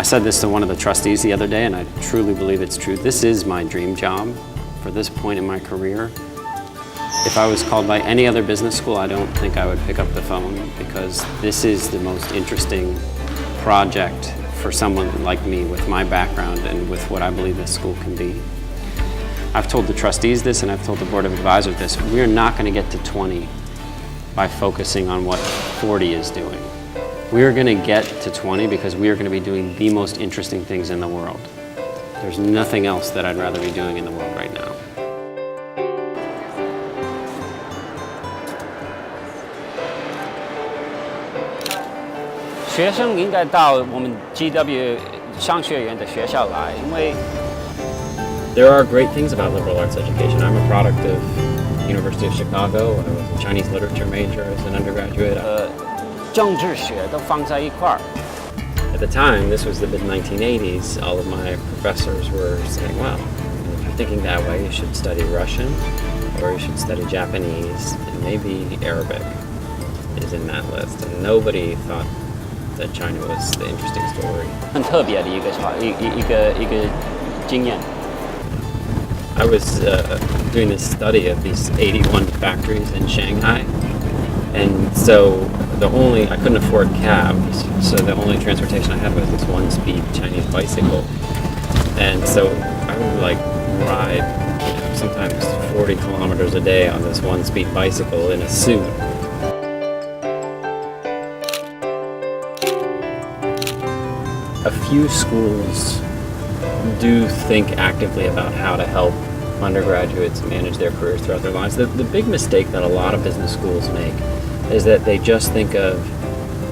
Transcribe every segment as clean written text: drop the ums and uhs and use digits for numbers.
said this to one of the trustees the other day, and I truly believe it's true. This is my dream job for this point in my career. If I was called by any other business school, I don't think I would pick up the phone, because this is the most interesting project for someone like me with my background and with what I believe this school can be. I've told the trustees this, and I've told the Board of Advisors this. We're not going to get to 20 by focusing on what 40 is doing. We are going to get to 20 because we are going to be doing the most interesting things in the world. There's nothing else that I'd rather be doing in the world right now. 学生应该到我们 GW 商学院的学校来，因为 There are great things about liberal arts education. I'm a product of University of Chicago. I was a Chinese literature major as an undergraduate. 政治学都放在一块儿。 At the time, this was the mid-1980s, all of my professors were saying, well, if you're thinking that way, you should study Russian, or you should study Japanese, and maybe Arabic is in that list. And nobody thought that China was the interesting story. 很特别的一个经验。 I was doing this study of these 81 factories in Shanghai, and so I couldn't afford cabs, so the only transportation I had was this one-speed Chinese bicycle, and so I would like ride, sometimes 40 kilometers a day on this one-speed bicycle in a suit. A few schools do think actively about how to help undergraduates manage their careers throughout their lives. The big mistake that a lot of business schools make is that they just think of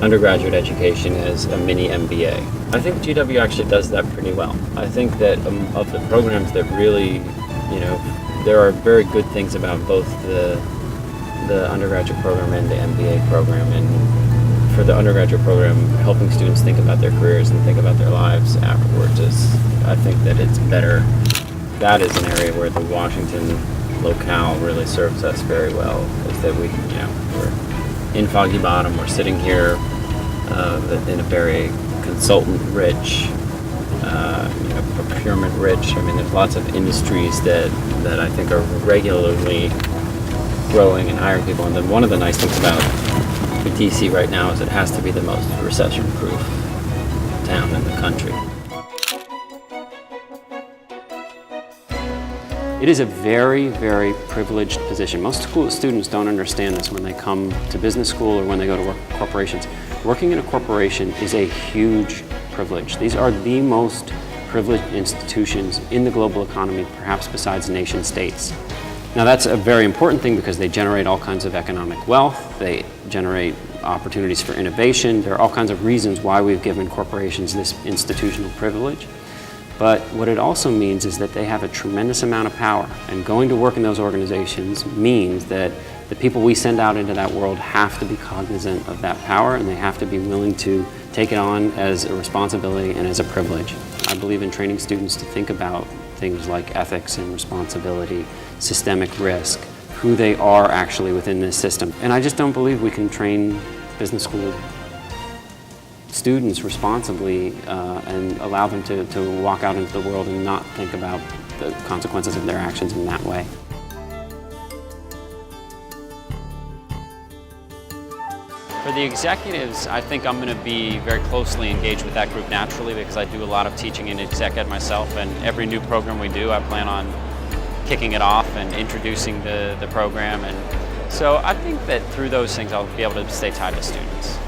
undergraduate education as a mini MBA. I think GW actually does that pretty well. I think that of the programs that really, there are very good things about both the undergraduate program and the MBA program. And for the undergraduate program, helping students think about their careers and think about their lives afterwards I think that it's better. That is an area where the Washington locale really serves us very well, is that we're in Foggy Bottom, we're sitting here in a very consultant-rich, procurement-rich, I mean, there's lots of industries that I think are regularly growing and hiring people. And then one of the nice things about DC right now is it has to be the most recession-proof town in the country. It is a very, very privileged position. Most students don't understand this when they come to business school or when they go to work for corporations. Working in a corporation is a huge privilege. These are the most privileged institutions in the global economy, perhaps besides nation states. Now that's a very important thing because they generate all kinds of economic wealth, they generate opportunities for innovation. There are all kinds of reasons why we've given corporations this institutional privilege. But what it also means is that they have a tremendous amount of power, and going to work in those organizations means that the people we send out into that world have to be cognizant of that power, and they have to be willing to take it on as a responsibility and as a privilege. I believe in training students to think about things like ethics and responsibility, systemic risk, who they are actually within this system. And I just don't believe we can train business school students responsibly and allow them to walk out into the world and not think about the consequences of their actions in that way. For the executives, I think I'm going to be very closely engaged with that group naturally, because I do a lot of teaching in exec ed myself, and every new program we do, I plan on kicking it off and introducing the program. And so I think that through those things I'll be able to stay tied to students.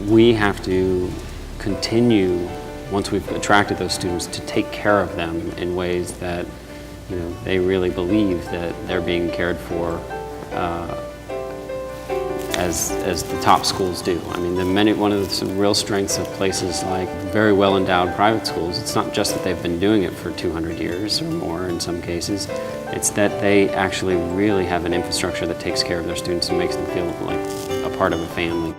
We have to continue, once we've attracted those students, to take care of them in ways that they really believe that they're being cared for as the top schools do. I mean, one of the real strengths of places like very well endowed private schools, it's not just that they've been doing it for 200 years or more in some cases, it's that they actually really have an infrastructure that takes care of their students and makes them feel like a part of a family.